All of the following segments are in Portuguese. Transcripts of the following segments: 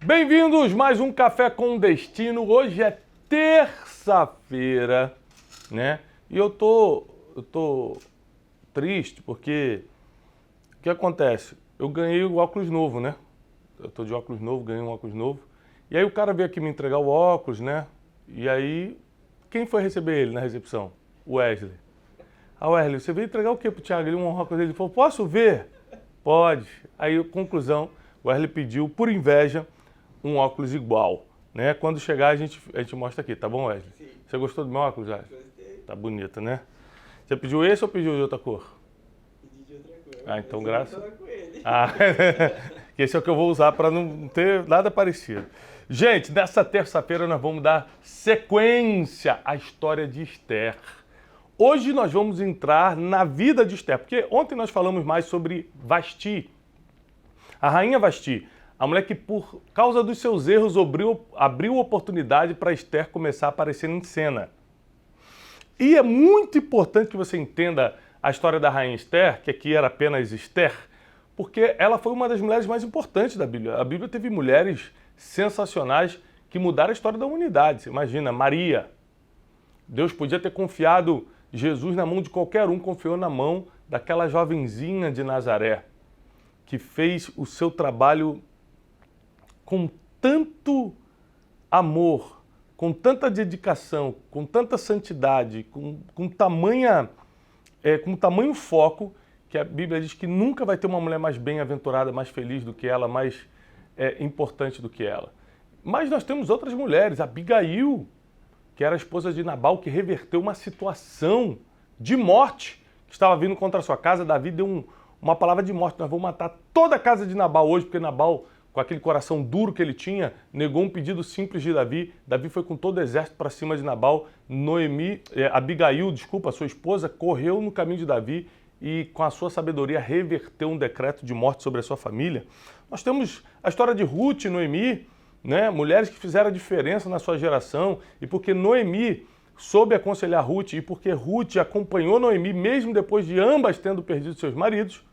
Bem-vindos mais um Café com Destino. Hoje é terça-feira, né? E eu tô triste porque o que acontece? Eu ganhei o óculos novo, né? Eu tô de óculos novo, ganhei um óculos novo. E aí o cara veio aqui me entregar o óculos, né? E aí, quem foi receber ele na recepção? O Wesley. Ah, Wesley, você veio entregar o quê pro Thiago? Ele um óculos dele. Ele falou, posso ver? Pode. Aí, conclusão, o Wesley pediu, por inveja, um óculos igual, né? Quando chegar, a gente mostra aqui, tá bom, Wesley? Sim. Você gostou do meu óculos, Wesley? Gostei. Tá bonito, né? Você pediu esse ou pediu de outra cor? Pedi de outra cor. Ah, então Eu graças... só vou falar com ele. Ah, esse é o que eu vou usar para não ter nada parecido. Gente, nessa terça-feira nós vamos dar sequência à história de Esther. Hoje nós vamos entrar na vida de Esther, porque ontem nós falamos mais sobre Vasti. A rainha Vasti, a mulher que por causa dos seus erros abriu oportunidade para Esther começar a aparecer em cena. E é muito importante que você entenda a história da rainha Esther, que aqui era apenas Esther, porque ela foi uma das mulheres mais importantes da Bíblia. A Bíblia teve mulheres sensacionais que mudaram a história da humanidade. Você imagina, Maria. Deus podia ter confiado Jesus na mão de qualquer um, confiou na mão daquela jovenzinha de Nazaré, que fez o seu trabalho com tanto amor, com tanta dedicação, com tanta santidade, com tamanho foco, que a Bíblia diz que nunca vai ter uma mulher mais bem-aventurada, mais feliz do que ela, mais importante do que ela. Mas nós temos outras mulheres, Abigail, que era a esposa de Nabal, que reverteu uma situação de morte que estava vindo contra a sua casa. Davi deu uma palavra de morte, nós vamos matar toda a casa de Nabal hoje, porque Nabal, com aquele coração duro que ele tinha, negou um pedido simples de Davi. Davi foi com todo o exército para cima de Nabal. Abigail, sua esposa, correu no caminho de Davi e com a sua sabedoria reverteu um decreto de morte sobre a sua família. Nós temos a história de Ruth e Noemi, né? Mulheres que fizeram a diferença na sua geração, e porque Noemi soube aconselhar Ruth e porque Ruth acompanhou Noemi mesmo depois de ambas tendo perdido seus maridos,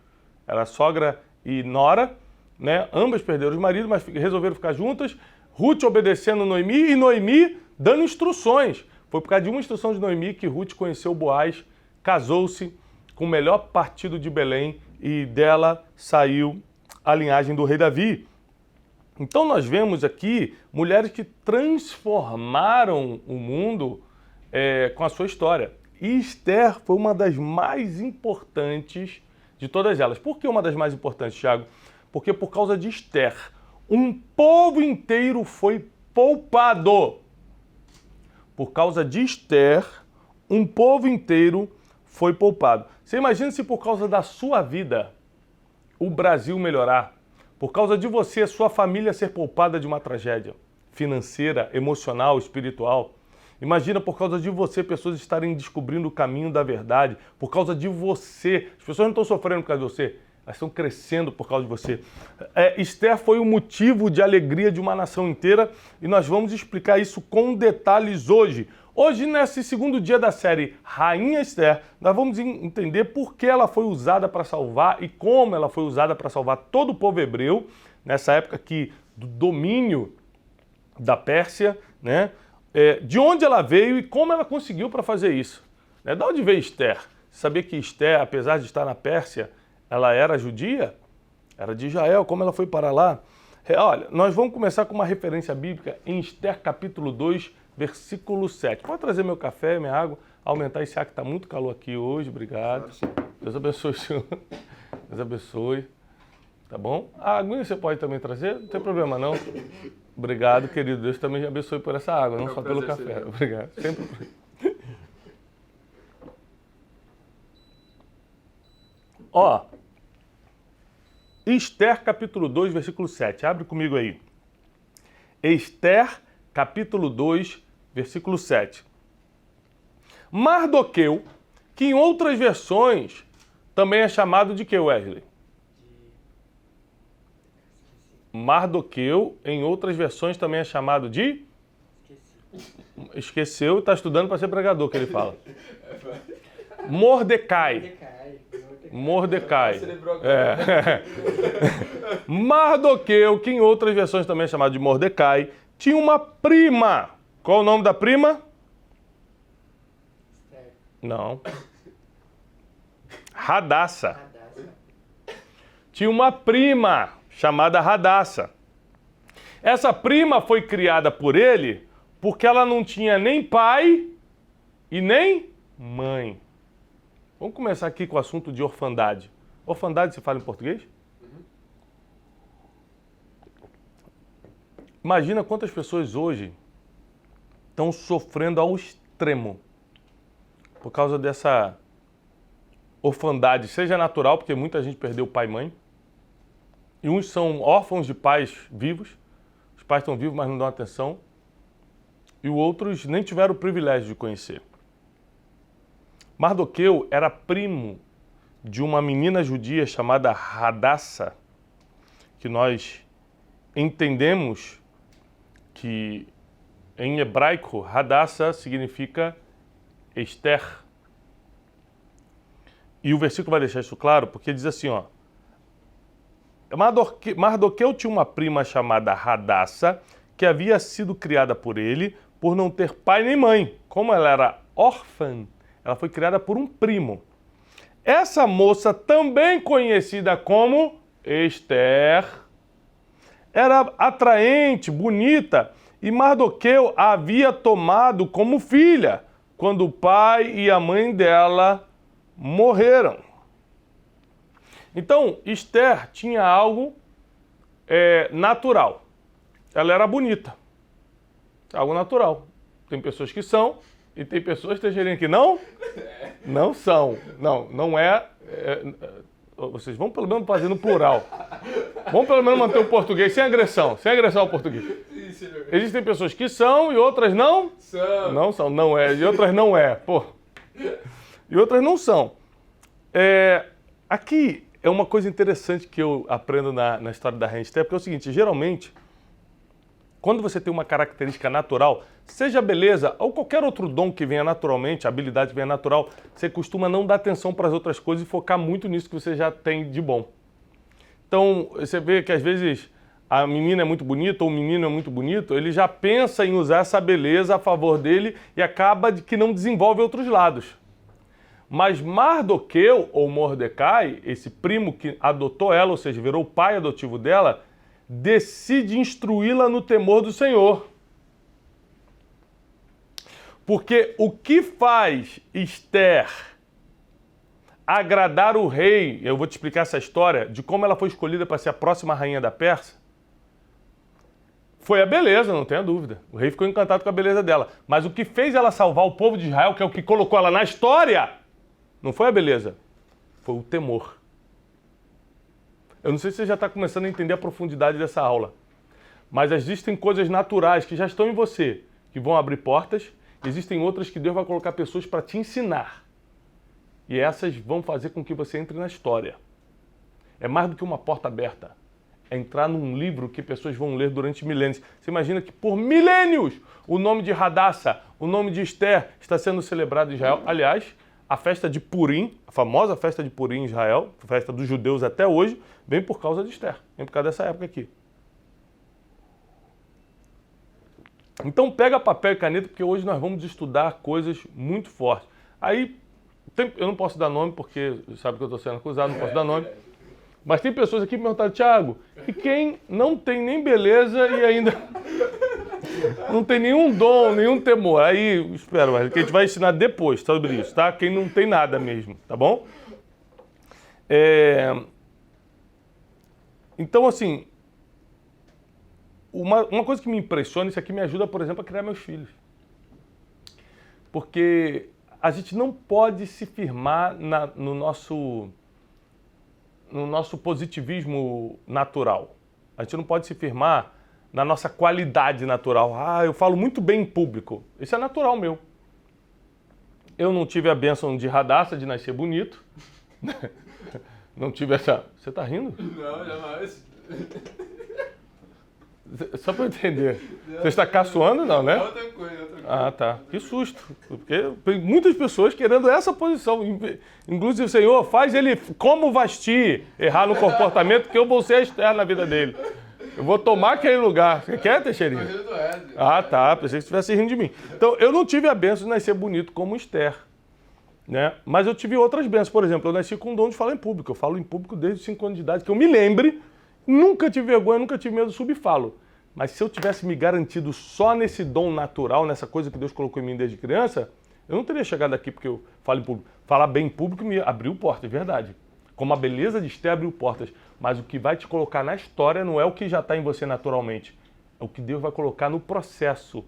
era sogra e nora, né? Ambas perderam os maridos, mas resolveram ficar juntas. Ruth obedecendo Noemi e Noemi dando instruções. Foi por causa de uma instrução de Noemi que Ruth conheceu Boaz, casou-se com o melhor partido de Belém e dela saiu a linhagem do rei Davi. Então nós vemos aqui mulheres que transformaram o mundo com a sua história. E Esther foi uma das mais importantes de todas elas. Por que uma das mais importantes, Thiago? Porque por causa de Esther, um povo inteiro foi poupado. Por causa de Esther, um povo inteiro foi poupado. Você imagina se por causa da sua vida o Brasil melhorar, por causa de você, sua família ser poupada de uma tragédia financeira, emocional, espiritual. Imagina por causa de você, pessoas estarem descobrindo o caminho da verdade, por causa de você. As pessoas não estão sofrendo por causa de você, elas estão crescendo por causa de você. Esther foi o motivo de alegria de uma nação inteira e nós vamos explicar isso com detalhes hoje. Hoje, nesse segundo dia da série Rainha Esther, nós vamos entender por que ela foi usada para salvar e como ela foi usada para salvar todo o povo hebreu, nessa época aqui do domínio da Pérsia, né? De onde ela veio e como ela conseguiu para fazer isso. De onde veio Esther? Você sabia que Esther, apesar de estar na Pérsia, ela era judia? Era de Israel. Como ela foi para lá? Olha, nós vamos começar com uma referência bíblica em Esther capítulo 2, versículo 7. Pode trazer meu café, minha água, aumentar esse ar que está muito calor aqui hoje, obrigado. Deus abençoe o senhor. Deus abençoe. Tá bom? A aguinha você pode também trazer? Não tem problema não. Obrigado, querido. Deus também te abençoe por essa água, não só pelo café. Obrigado. Sempre. Ó, Esther capítulo 2, versículo 7. Abre comigo aí. Esther capítulo 2, versículo 7. Mardoqueu, que em outras versões também é chamado de que, Wesley? Mardoqueu, em outras versões também é chamado de? Esqueceu, está estudando para ser pregador, que ele fala. Mordecai. Mordecai. Celebrou agora. Mardoqueu, que em outras versões também é chamado de Mordecai, tinha uma prima. Qual o nome da prima? Esther. Não. Radassa. Radassa. Tinha uma prima chamada Radassa. Essa prima foi criada por ele porque ela não tinha nem pai e nem mãe. Vamos começar aqui com o assunto de orfandade. Orfandade se fala em português? Imagina quantas pessoas hoje estão sofrendo ao extremo por causa dessa orfandade, seja natural, porque muita gente perdeu pai e mãe, e uns são órfãos de pais vivos, os pais estão vivos, mas não dão atenção, e outros nem tiveram o privilégio de conhecer. Mardoqueu era primo de uma menina judia chamada Radassa, que nós entendemos que em hebraico Radassa significa Esther. E o versículo vai deixar isso claro, porque diz assim, ó, Mardoqueu tinha uma prima chamada Radassa, que havia sido criada por ele por não ter pai nem mãe. Como ela era órfã, ela foi criada por um primo. Essa moça, também conhecida como Esther, era atraente, bonita, e Mardoqueu a havia tomado como filha quando o pai e a mãe dela morreram. Então, Esther tinha algo natural. Ela era bonita. Algo natural. Tem pessoas que são e tem pessoas que não são. Não é. Vocês vão pelo menos fazer no plural. Vamos pelo menos manter o português sem agressão ao português. Sim, senhor. Existem pessoas que são e outras não? São. Não são, não é. E outras não é. Pô. E outras não são. Aqui é uma coisa interessante que eu aprendo na história da Rainha Esther, porque é o seguinte, geralmente, quando você tem uma característica natural, seja beleza ou qualquer outro dom que venha naturalmente, habilidade que venha natural, você costuma não dar atenção para as outras coisas e focar muito nisso que você já tem de bom. Então, você vê que às vezes a menina é muito bonita ou o menino é muito bonito, ele já pensa em usar essa beleza a favor dele e acaba de que não desenvolve outros lados. Mas Mardoqueu, ou Mordecai, esse primo que adotou ela, ou seja, virou o pai adotivo dela, decide instruí-la no temor do Senhor. Porque o que faz Esther agradar o rei, eu vou te explicar essa história, de como ela foi escolhida para ser a próxima rainha da Pérsia, foi a beleza, não tenha dúvida. O rei ficou encantado com a beleza dela. Mas o que fez ela salvar o povo de Israel, que é o que colocou ela na história, não foi a beleza, foi o temor. Eu não sei se você já está começando a entender a profundidade dessa aula, mas existem coisas naturais que já estão em você, que vão abrir portas, existem outras que Deus vai colocar pessoas para te ensinar. E essas vão fazer com que você entre na história. É mais do que uma porta aberta. É entrar num livro que pessoas vão ler durante milênios. Você imagina que por milênios o nome de Radassa, o nome de Esther está sendo celebrado em Israel. Aliás, a festa de Purim, a famosa festa de Purim em Israel, a festa dos judeus até hoje, vem por causa de Esther, vem por causa dessa época aqui. Então pega papel e caneta, porque hoje nós vamos estudar coisas muito fortes. Aí, eu não posso dar nome, porque sabe que eu estou sendo acusado, não posso dar nome. Mas tem pessoas aqui que me perguntaram, Thiago, e quem não tem nem beleza e ainda não tem nenhum dom, nenhum temor? Aí, espera, mas que a gente vai ensinar depois sobre isso, tá? Quem não tem nada mesmo, tá bom? Então, assim, uma coisa que me impressiona, isso aqui me ajuda, por exemplo, a criar meus filhos. Porque a gente não pode se firmar no nosso positivismo natural. A gente não pode se firmar na nossa qualidade natural. Eu falo muito bem em público. Isso é natural meu. Eu não tive a bênção de Radassa, de nascer bonito. Não tive essa... Você tá rindo? Não, jamais. Só para eu entender. Você está caçoando, não, né? Outra coisa. Ah, tá. Que susto. Porque tem muitas pessoas querendo essa posição. Inclusive, Senhor, faz ele como Vasti errar no comportamento, que eu vou ser a Esther na vida dele. Eu vou tomar aquele lugar. Você quer, Teixeirinha? Ah, tá. Pensei que você estivesse rindo de mim. Então, eu não tive a benção de nascer bonito como Esther. Né? Mas eu tive outras bênçãos. Por exemplo, eu nasci com o dom de falar em público. Eu falo em público desde os 5 anos de idade, que eu me lembre. Nunca tive vergonha, nunca tive medo, subo e falo. Mas se eu tivesse me garantido só nesse dom natural, nessa coisa que Deus colocou em mim desde criança, eu não teria chegado aqui porque eu falo em público. Falar bem em público me abriu portas, é verdade. Como a beleza de Esther abriu portas. Mas o que vai te colocar na história não é o que já está em você naturalmente. É o que Deus vai colocar no processo,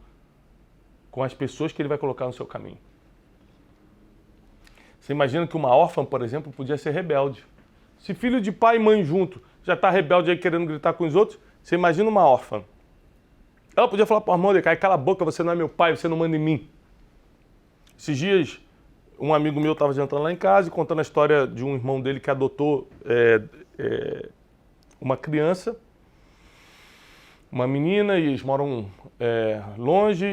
com as pessoas que Ele vai colocar no seu caminho. Você imagina que uma órfã, por exemplo, podia ser rebelde. Se filho de pai e mãe junto já está rebelde aí querendo gritar com os outros, você imagina uma órfã. Ela podia falar para o Mordecai, cala a boca, você não é meu pai, você não manda em mim. Esses dias, um amigo meu estava jantando lá em casa e contando a história de um irmão dele que adotou uma criança, uma menina, e eles moram longe,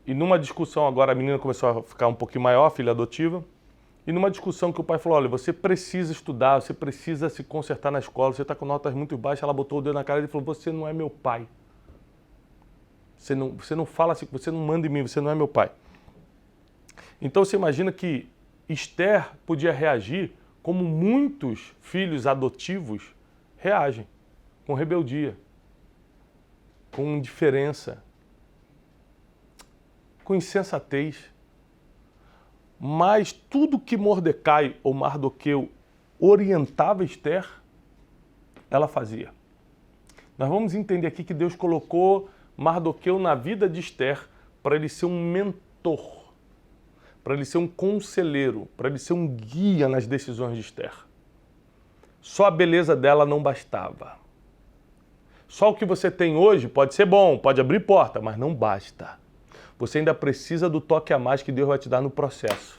e numa discussão agora a menina começou a ficar um pouquinho maior, a filha adotiva, e numa discussão que o pai falou, olha, você precisa estudar, você precisa se consertar na escola, você está com notas muito baixas, ela botou o dedo na cara e falou, você não é meu pai. Você não fala assim, você não manda em mim, você não é meu pai. Então você imagina que Esther podia reagir como muitos filhos adotivos reagem, com rebeldia, com indiferença, com insensatez. Mas tudo que Mordecai ou Mardoqueu orientava Esther, ela fazia. Nós vamos entender aqui que Deus colocou Mardoqueu na vida de Esther para ele ser um mentor, para ele ser um conselheiro, para ele ser um guia nas decisões de Esther. Só a beleza dela não bastava. Só o que você tem hoje pode ser bom, pode abrir porta, mas não basta. Você ainda precisa do toque a mais que Deus vai te dar no processo.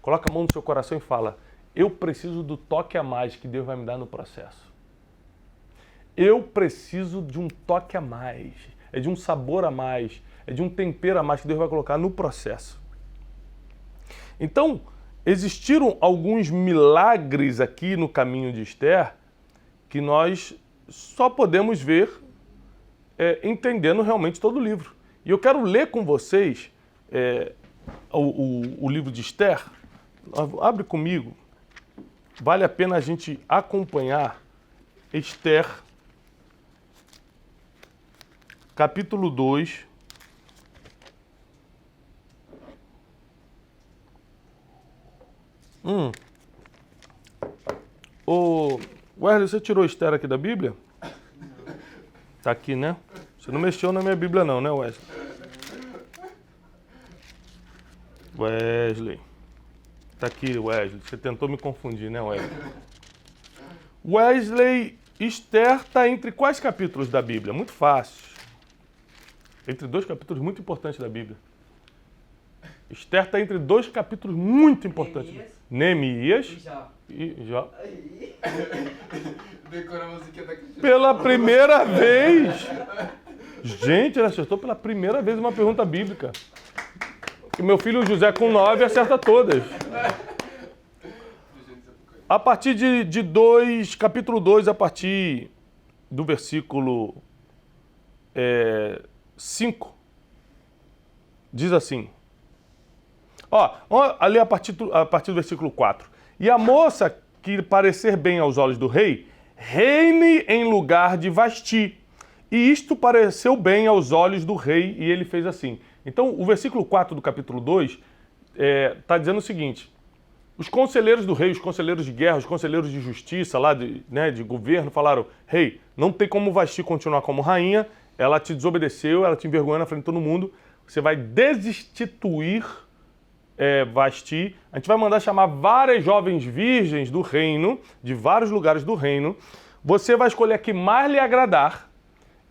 Coloca a mão no seu coração e fala, eu preciso do toque a mais que Deus vai me dar no processo. Eu preciso de um toque a mais, é de um sabor a mais, é de um tempero a mais que Deus vai colocar no processo. Então, existiram alguns milagres aqui no caminho de Esther que nós só podemos ver entendendo realmente todo o livro. E eu quero ler com vocês o livro de Esther. Abre comigo. Vale a pena a gente acompanhar Esther, capítulo 2. Ô, Wesley, você tirou Esther aqui da Bíblia? Tá aqui, né? Você não mexeu na minha Bíblia não, né, Wesley? Wesley. Tá aqui, Wesley. Você tentou me confundir, né, Wesley? Wesley, Esther está entre quais capítulos da Bíblia? Muito fácil. Entre 2 capítulos muito importantes da Bíblia. Esther está entre 2 capítulos muito importantes. Neemias e Jó. Decora a musiquinha da Cristina. Pela primeira vez. Gente, ele acertou pela primeira vez uma pergunta bíblica. E meu filho José com 9 acerta todas. A partir de capítulo 2, a partir do versículo 5, diz assim. Ali a partir do versículo 4. E a moça que parecer bem aos olhos do rei, reine em lugar de Vasti. E isto pareceu bem aos olhos do rei, e ele fez assim. Então, o versículo 4 do capítulo 2 está dizendo o seguinte: os conselheiros do rei, os conselheiros de guerra, os conselheiros de justiça, lá de governo, falaram, rei, não tem como Vasti continuar como rainha, ela te desobedeceu, ela te envergonhou na frente de todo mundo, você vai destituir Vasti, a gente vai mandar chamar várias jovens virgens do reino, de vários lugares do reino, você vai escolher a que mais lhe agradar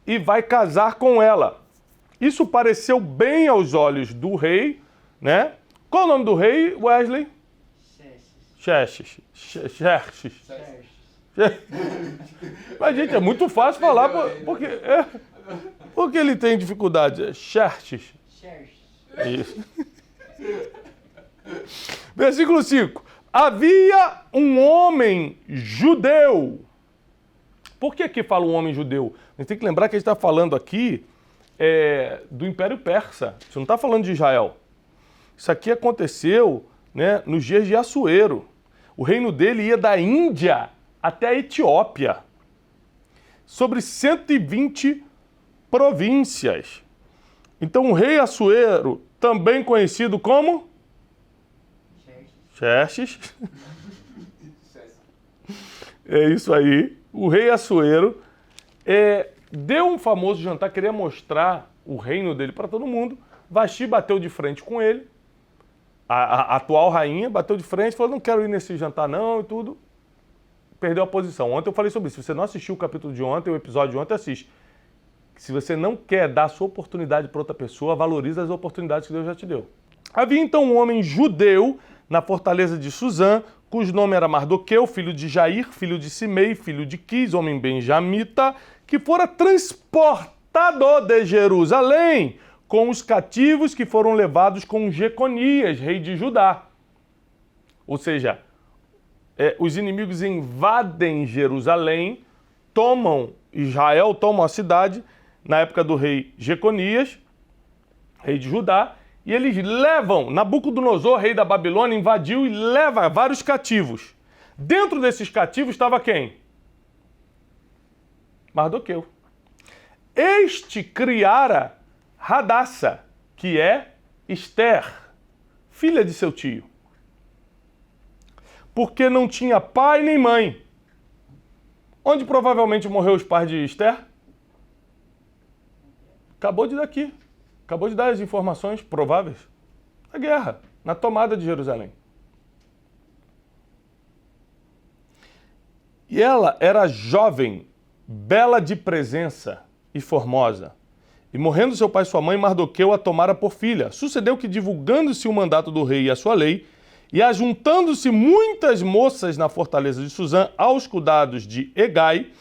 e vai casar com ela. Isso pareceu bem aos olhos do rei, né? Qual o nome do rei, Wesley? Xerxes. Mas, gente, é muito fácil falar, porque ele tem dificuldade. Xerxes. Isso. Versículo 5. Havia um homem judeu. Por que aqui fala um homem judeu? A gente tem que lembrar que a gente está falando aqui do Império Persa. Você não está falando de Israel. Isso aqui aconteceu, né, nos dias de Assuero. O reino dele ia da Índia até a Etiópia. Sobre 120 províncias. Então o rei Assuero, também conhecido como Xerxes. É isso aí. O rei Assuero deu um famoso jantar, queria mostrar o reino dele para todo mundo. Vasti bateu de frente com ele. A atual rainha bateu de frente, falou, não quero ir nesse jantar não e tudo. Perdeu a posição. Ontem eu falei sobre isso. Se você não assistiu o capítulo de ontem, o episódio de ontem, assiste. Se você não quer dar a sua oportunidade para outra pessoa, valoriza as oportunidades que Deus já te deu. Havia então um homem judeu na fortaleza de Suzã, cujo nome era Mardoqueu, filho de Jair, filho de Simei, filho de Quis, homem benjamita, que fora transportado de Jerusalém com os cativos que foram levados com Jeconias, rei de Judá. Ou seja, os inimigos invadem Jerusalém, tomam Israel, tomam a cidade, na época do rei Jeconias, rei de Judá, e eles levam, Nabucodonosor, rei da Babilônia, invadiu e leva vários cativos. Dentro desses cativos estava quem? Mardoqueu. Este criara Hadassa, que é Esther, filha de seu tio. Porque não tinha pai nem mãe. Onde provavelmente morreu os pais de Esther? Acabou de dar aqui. Acabou de dar as informações prováveis. Na guerra, na tomada de Jerusalém. E ela era jovem, bela de presença e formosa. E morrendo seu pai e sua mãe, Mardoqueu a tomara por filha. Sucedeu que, divulgando-se o mandato do rei e a sua lei, e ajuntando-se muitas moças na fortaleza de Suzã aos cuidados de Hegai,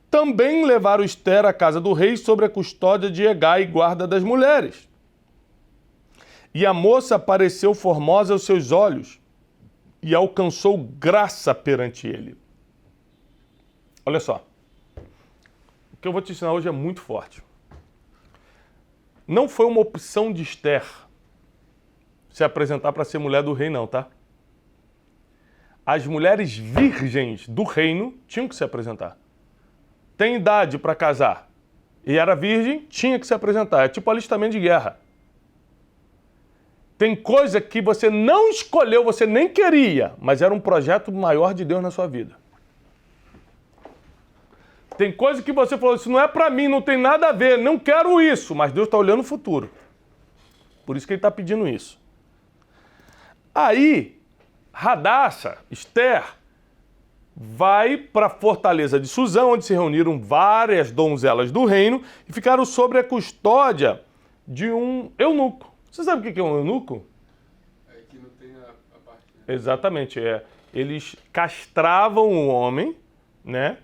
também levaram Esther à casa do rei sob a custódia de Hegai, guarda das mulheres. E a moça pareceu formosa aos seus olhos e alcançou graça perante ele. Olha só. O que eu vou te ensinar hoje é muito forte. Não foi uma opção de Esther se apresentar para ser mulher do rei, não, tá? As mulheres virgens do reino tinham que se apresentar. Tem idade para casar e era virgem, tinha que se apresentar. É tipo alistamento de guerra. Tem coisa que você não escolheu, você nem queria, mas era um projeto maior de Deus na sua vida. Tem coisa que você falou, isso não é para mim, não tem nada a ver, não quero isso, mas Deus está olhando o futuro. Por isso que ele está pedindo isso. Aí, Hadassa, Esther, vai para a fortaleza de Suzã, onde se reuniram várias donzelas do reino e ficaram sob a custódia de um eunuco. Você sabe o que é um eunuco? É que não tem a parte... Exatamente, eles castravam o homem, né?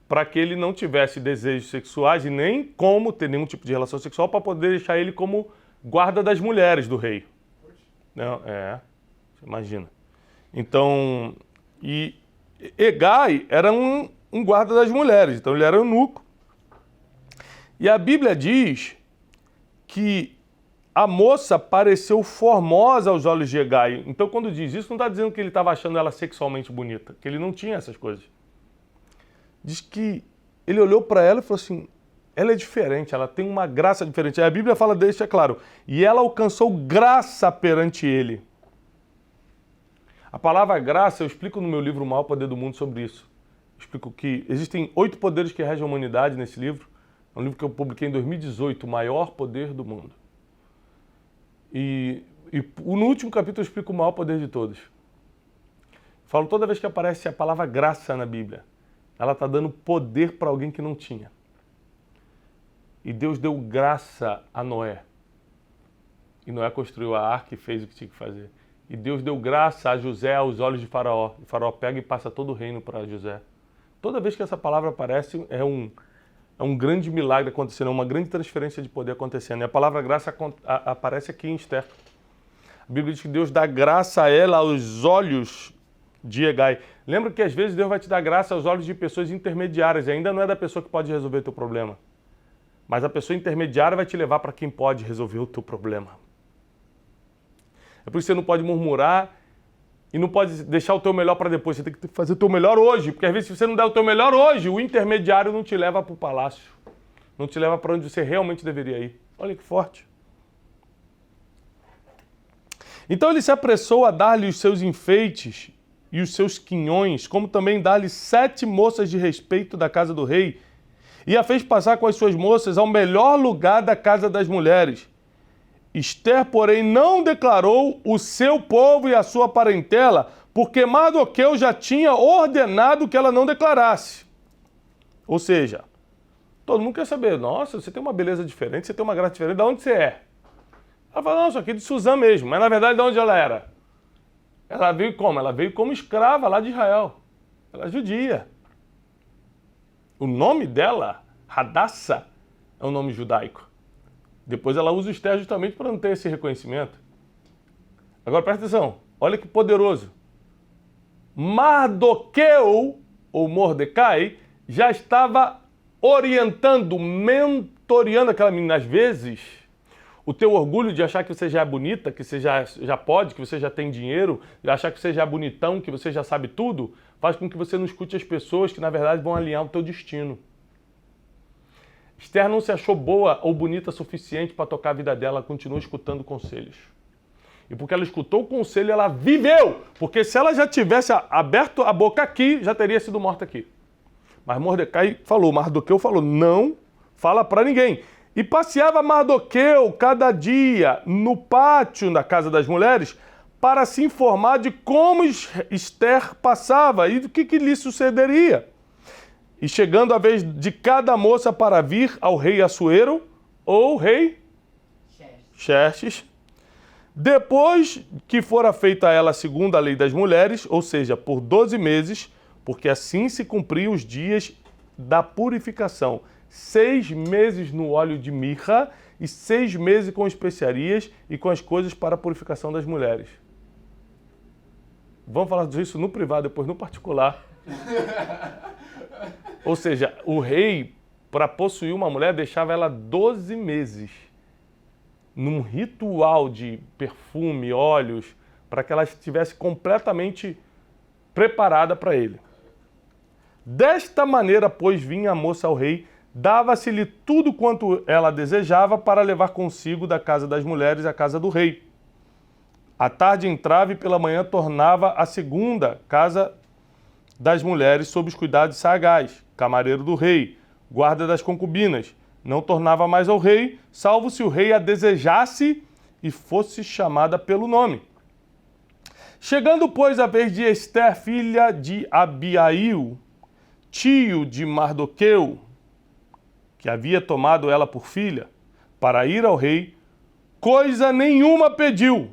Para que ele não tivesse desejos sexuais e nem como ter nenhum tipo de relação sexual para poder deixar ele como guarda das mulheres do rei. Não, você imagina. Então, e Hegai era um guarda das mulheres, então ele era eunuco. E a Bíblia diz que a moça pareceu formosa aos olhos de Hegai. Então, quando diz isso, não está dizendo que ele estava achando ela sexualmente bonita, que ele não tinha essas coisas. Diz que ele olhou para ela e falou assim, ela é diferente, ela tem uma graça diferente. A Bíblia fala, deixa claro, e ela alcançou graça perante ele. A palavra graça, eu explico no meu livro O Maior Poder do Mundo sobre isso. Eu explico que existem 8 poderes que regem a humanidade nesse livro. É um livro que eu publiquei em 2018, O Maior Poder do Mundo. E no último capítulo eu explico o maior poder de todos. Falo toda vez que aparece a palavra graça na Bíblia. Ela está dando poder para alguém que não tinha. E Deus deu graça a Noé. E Noé construiu a arca e fez o que tinha que fazer. E Deus deu graça a José aos olhos de Faraó. E Faraó pega e passa todo o reino para José. Toda vez que essa palavra aparece, é um grande milagre acontecendo, é uma grande transferência de poder acontecendo. E a palavra graça aparece aqui em Esther. A Bíblia diz que Deus dá graça a ela aos olhos de Hegai. Lembra que às vezes Deus vai te dar graça aos olhos de pessoas intermediárias, e ainda não é da pessoa que pode resolver o teu problema. Mas a pessoa intermediária vai te levar para quem pode resolver o teu problema. É por isso que você não pode murmurar e não pode deixar o teu melhor para depois. Você tem que fazer o teu melhor hoje, porque às vezes se você não der o teu melhor hoje, o intermediário não te leva para o palácio. Não te leva para onde você realmente deveria ir. Olha que forte. Então ele se apressou a dar-lhe os seus enfeites e os seus quinhões, como também dar-lhe 7 moças de respeito da casa do rei, e a fez passar com as suas moças ao melhor lugar da casa das mulheres. Esther, porém, não declarou o seu povo e a sua parentela, porque Mardoqueu já tinha ordenado que ela não declarasse. Ou seja, todo mundo quer saber, nossa, você tem uma beleza diferente, você tem uma graça diferente, de onde você é? Ela fala, não, isso aqui é de Suzã mesmo, mas na verdade de onde ela era? Ela veio como? Ela veio como escrava lá de Israel. Ela é judia. O nome dela, Hadassah, é um nome judaico. Depois ela usa o Esther justamente para não ter esse reconhecimento. Agora presta atenção, olha que poderoso. Mardoqueu, ou Mordecai, já estava orientando, mentoreando aquela menina. Às vezes, o teu orgulho de achar que você já é bonita, que você já pode, que você já tem dinheiro, de achar que você já é bonitão, que você já sabe tudo, faz com que você não escute as pessoas que, na verdade, vão alinhar o teu destino. Esther não se achou boa ou bonita o suficiente para tocar a vida dela, ela continua escutando conselhos. E porque ela escutou o conselho, ela viveu. Porque se ela já tivesse aberto a boca aqui, já teria sido morta aqui. Mas Mardoqueu falou, não fala para ninguém. E passeava Mardoqueu cada dia no pátio da casa das mulheres para se informar de como Esther passava e do que lhe sucederia. E chegando a vez de cada moça para vir ao rei Assuero, ou rei Xerxes, depois que fora feita a ela segundo a lei das mulheres, ou seja, por 12 meses, porque assim se cumpriam os dias da purificação. 6 meses no óleo de mirra e 6 meses com especiarias e com as coisas para a purificação das mulheres. Vamos falar disso no privado, depois no particular. Ou seja, o rei, para possuir uma mulher, deixava ela 12 meses num ritual de perfume, óleos, para que ela estivesse completamente preparada para ele. Desta maneira, pois, vinha a moça ao rei, dava-se-lhe tudo quanto ela desejava para levar consigo da casa das mulheres à casa do rei. À tarde entrava e pela manhã tornava à segunda casa das mulheres sob os cuidados de Sagaz, camareiro do rei, guarda das concubinas. Não tornava mais ao rei, salvo se o rei a desejasse e fosse chamada pelo nome. Chegando, pois, a vez de Esther, filha de Abiail, tio de Mardoqueu, que havia tomado ela por filha, para ir ao rei, coisa nenhuma pediu,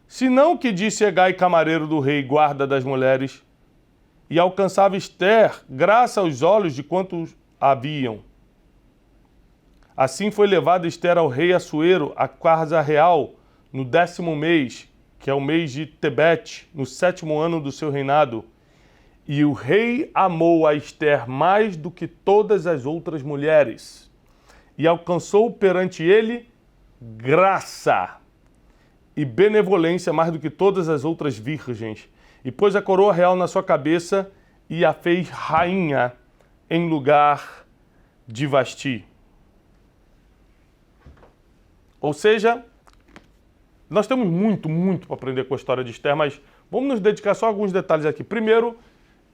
senão que disse Hegai, camareiro do rei, guarda das mulheres, e alcançava Esther graça aos olhos de quantos haviam. Assim foi levada Esther ao rei Assuero, à casa real, no 10º mês, que é o mês de Tebete, no 7º ano do seu reinado. E o rei amou a Esther mais do que todas as outras mulheres, e alcançou perante ele graça e benevolência mais do que todas as outras virgens. E pôs a coroa real na sua cabeça e a fez rainha em lugar de Vasti. Ou seja, nós temos muito para aprender com a história de Esther, mas vamos nos dedicar só a alguns detalhes aqui. Primeiro,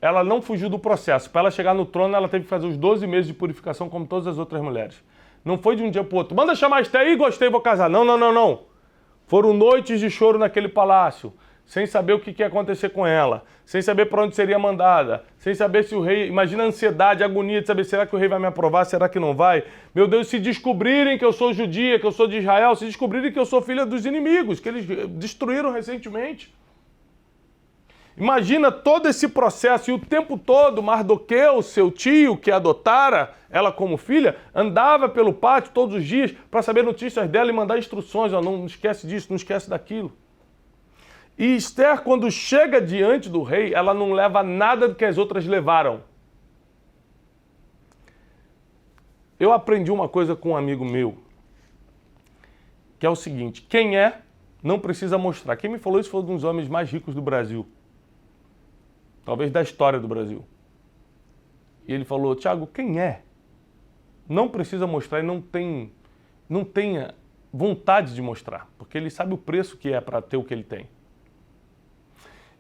ela não fugiu do processo. Para ela chegar no trono, ela teve que fazer os 12 meses de purificação como todas as outras mulheres. Não foi de um dia para o outro. Manda chamar Esther aí, gostei, vou casar. Não. Foram noites de choro naquele palácio, sem saber o que ia acontecer com ela, sem saber para onde seria mandada, sem saber se o rei... Imagina a ansiedade, a agonia de saber, será que o rei vai me aprovar, será que não vai? Meu Deus, se descobrirem que eu sou judia, que eu sou de Israel, se descobrirem que eu sou filha dos inimigos, que eles destruíram recentemente. Imagina todo esse processo e o tempo todo Mardoqueu, seu tio, que adotara ela como filha, andava pelo pátio todos os dias para saber notícias dela e mandar instruções. Ó, não esquece disso, não esquece daquilo. E Esther, quando chega diante do rei, ela não leva nada do que as outras levaram. Eu aprendi uma coisa com um amigo meu, que é o seguinte: quem é, não precisa mostrar. Quem me falou isso foi um dos homens mais ricos do Brasil. Talvez da história do Brasil. E ele falou: Tiago, quem é? Não precisa mostrar e não tenha vontade de mostrar, porque ele sabe o preço que é para ter o que ele tem.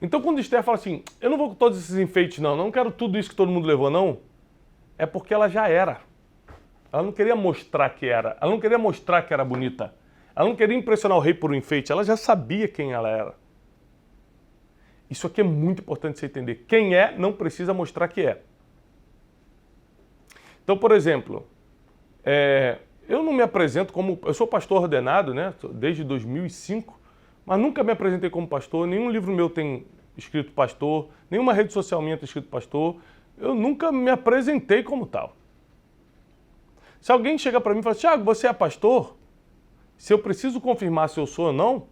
Então quando Esther fala assim, eu não vou com todos esses enfeites não quero tudo isso que todo mundo levou não, é porque ela já era. Ela não queria mostrar que era, ela não queria mostrar que era bonita, ela não queria impressionar o rei por um enfeite, ela já sabia quem ela era. Isso aqui é muito importante você entender. Quem é, não precisa mostrar que é. Então, por exemplo, eu não me apresento como... Eu sou pastor ordenado, né? Desde 2005, mas nunca me apresentei como pastor. Nenhum livro meu tem escrito pastor, nenhuma rede social minha tem escrito pastor. Eu nunca me apresentei como tal. Se alguém chega para mim e fala, Tiago, você é pastor? Se eu preciso confirmar se eu sou ou não,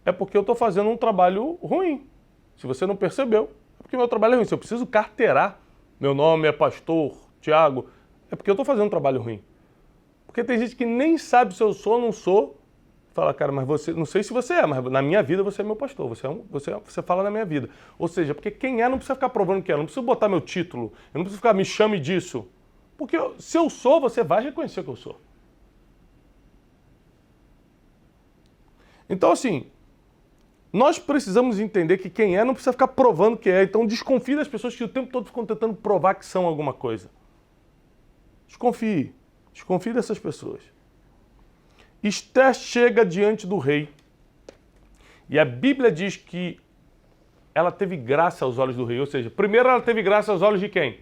é porque eu estou fazendo um trabalho ruim. Se você não percebeu, é porque meu trabalho é ruim. Se eu preciso carteirar, meu nome é pastor Tiago, é porque eu estou fazendo um trabalho ruim. Porque tem gente que nem sabe se eu sou ou não sou. Fala, cara, mas você, não sei se você é, mas na minha vida você é meu pastor, você fala na minha vida. Ou seja, porque quem é não precisa ficar provando que é, não precisa botar meu título, eu não preciso ficar me chame disso. Porque se eu sou, você vai reconhecer que eu sou. Então, assim, nós precisamos entender que quem é não precisa ficar provando que é. Então desconfie das pessoas que o tempo todo ficam tentando provar que são alguma coisa. Desconfie dessas pessoas. Esther chega diante do rei e a Bíblia diz que ela teve graça aos olhos do rei. Ou seja, primeiro ela teve graça aos olhos de quem?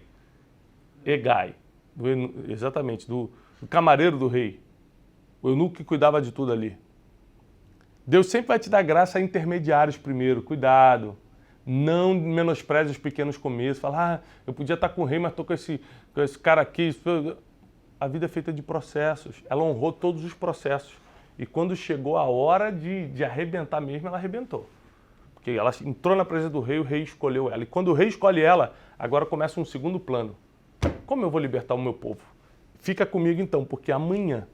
Hegai, exatamente, do camareiro do rei, o eunuco que cuidava de tudo ali. Deus sempre vai te dar graça a intermediários primeiro, cuidado. Não menospreze os pequenos começos. Fala, eu podia estar com o rei, mas estou com esse cara aqui. A vida é feita de processos. Ela honrou todos os processos. E quando chegou a hora de arrebentar mesmo, ela arrebentou. Porque ela entrou na presença do rei, o rei escolheu ela. E quando o rei escolhe ela, agora começa um segundo plano. Como eu vou libertar o meu povo? Fica comigo então, porque amanhã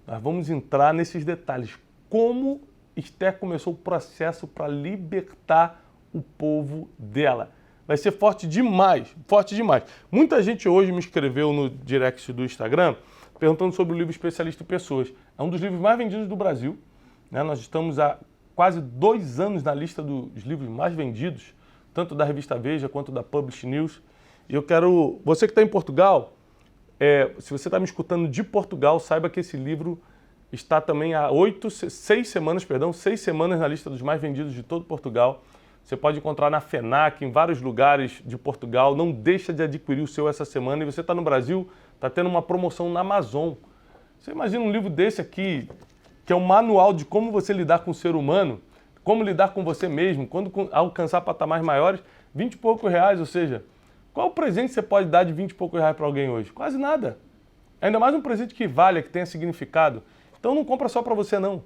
nós vamos entrar nesses detalhes. Como Esther começou o processo para libertar o povo dela. Vai ser forte demais, forte demais. Muita gente hoje me escreveu no direct do Instagram perguntando sobre o livro Especialista em Pessoas. É um dos livros mais vendidos do Brasil, né? Nós estamos há quase 2 anos na lista dos livros mais vendidos, tanto da revista Veja quanto da Publish News. E eu quero... Você que está em Portugal, se você está me escutando de Portugal, saiba que esse livro está também há 6 semanas na lista dos mais vendidos de todo Portugal. Você pode encontrar na FENAC, em vários lugares de Portugal. Não deixa de adquirir o seu essa semana. E você está no Brasil, está tendo uma promoção na Amazon. Você imagina um livro desse aqui, que é um manual de como você lidar com o ser humano, como lidar com você mesmo, quando alcançar patamares maiores, 20 e poucos reais. Ou seja, qual o presente você pode dar de 20 e poucos reais para alguém hoje? Quase nada. Ainda mais um presente que valha, que tenha significado. Então não compra só para você, não.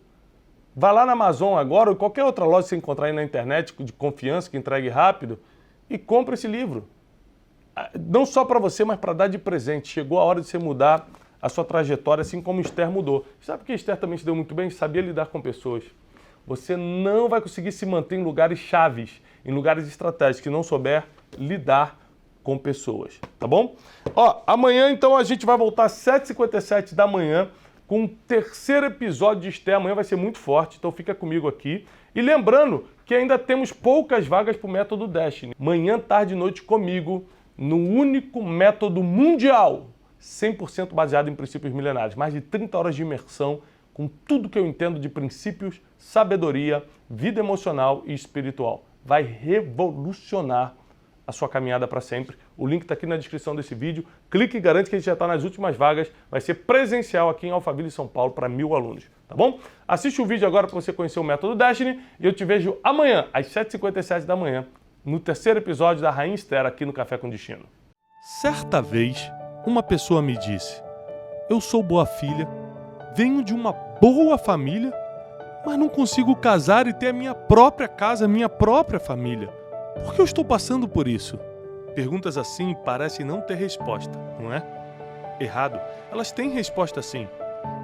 Vá lá na Amazon agora ou qualquer outra loja que você encontrar aí na internet de confiança, que entregue rápido, e compra esse livro. Não só para você, mas para dar de presente. Chegou a hora de você mudar a sua trajetória, assim como Esther mudou. Sabe por que Esther também se deu muito bem? Sabia lidar com pessoas. Você não vai conseguir se manter em lugares chaves, em lugares estratégicos, que não souber lidar com pessoas, tá bom? Amanhã então a gente vai voltar às 7h57 da manhã, com o 3º episódio de Esther. Amanhã vai ser muito forte, então fica comigo aqui. E lembrando que ainda temos poucas vagas para o método Destiny. Manhã, tarde e noite comigo, no único método mundial, 100% baseado em princípios milenares. Mais de 30 horas de imersão com tudo que eu entendo de princípios, sabedoria, vida emocional e espiritual. Vai revolucionar a sua caminhada para sempre. O link está aqui na descrição desse vídeo. Clique e garante que a gente já está nas últimas vagas. Vai ser presencial aqui em Alphaville, São Paulo, para 1000 alunos, tá bom? Assiste o vídeo agora para você conhecer o método Destiny e eu te vejo amanhã, às 7h57 da manhã, no terceiro episódio da Rainha Esther aqui no Café com Destino. Certa vez, uma pessoa me disse: eu sou boa filha, venho de uma boa família, mas não consigo casar e ter a minha própria casa, a minha própria família. Por que eu estou passando por isso? Perguntas assim parecem não ter resposta, não é? Errado, elas têm resposta sim.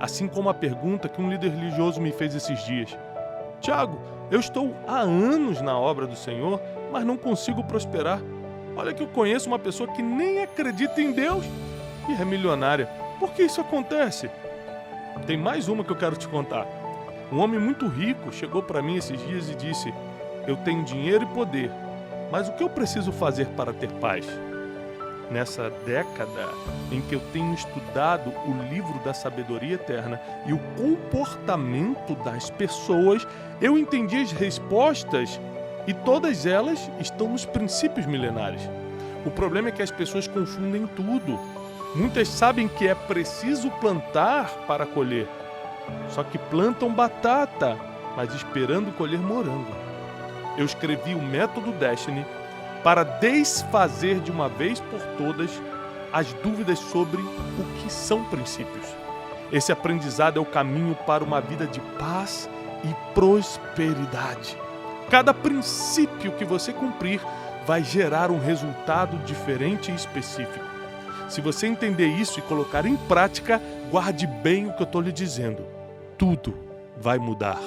Assim como a pergunta que um líder religioso me fez esses dias. Tiago, eu estou há anos na obra do Senhor, mas não consigo prosperar. Olha que eu conheço uma pessoa que nem acredita em Deus e é milionária. Por que isso acontece? Tem mais uma que eu quero te contar. Um homem muito rico chegou para mim esses dias e disse: eu tenho dinheiro e poder, mas o que eu preciso fazer para ter paz? Nessa década em que eu tenho estudado o livro da sabedoria eterna e o comportamento das pessoas, eu entendi as respostas e todas elas estão nos princípios milenares. O problema é que as pessoas confundem tudo. Muitas sabem que é preciso plantar para colher, só que plantam batata, mas esperando colher morango. Eu escrevi o Método Destiny para desfazer de uma vez por todas as dúvidas sobre o que são princípios. Esse aprendizado é o caminho para uma vida de paz e prosperidade. Cada princípio que você cumprir vai gerar um resultado diferente e específico. Se você entender isso e colocar em prática, guarde bem o que eu estou lhe dizendo. Tudo vai mudar.